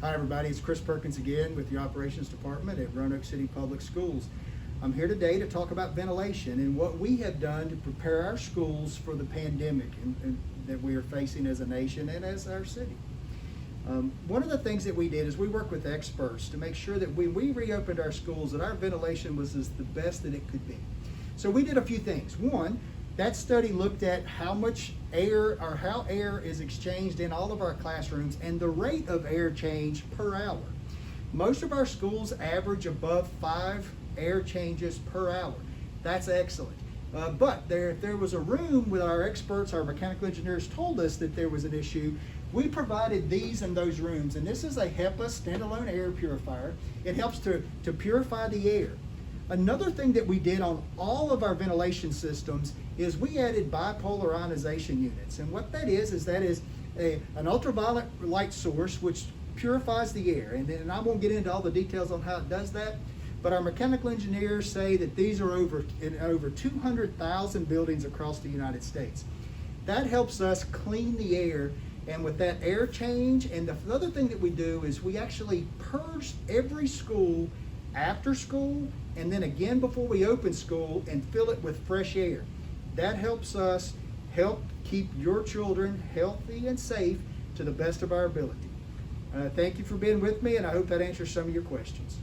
Hi everybody, it's Chris Perkins again with the Operations Department at Roanoke City Public Schools. I'm here today to talk about ventilation and what we have done to prepare our schools for the pandemic that we are facing as a nation and as our city. One of the things that we did is we worked with experts to make sure that when we reopened our schools that our ventilation was the best that it could be. So we did a few things. One, that study looked at how much air or how air is exchanged in all of our classrooms and the rate of air change per hour. Most of our schools average above 5 air changes per hour. That's excellent. But if there was a room with our experts, our mechanical engineers told us that there was an issue, we provided these in those rooms. And this is a HEPA standalone air purifier. It helps to purify the air. Another thing that we did on all of our ventilation systems is we added bipolar ionization units. And what that is an ultraviolet light source which purifies the air. And I won't get into all the details on how it does that, but our mechanical engineers say that these are in over 200,000 buildings across the United States. That helps us clean the air, and with that air change, and the other thing that we do is we actually purge every school after school and then again before we open school and fill it with fresh air. That helps us help keep your children healthy and safe to the best of our ability. Thank you for being with me, and I hope that answers some of your questions.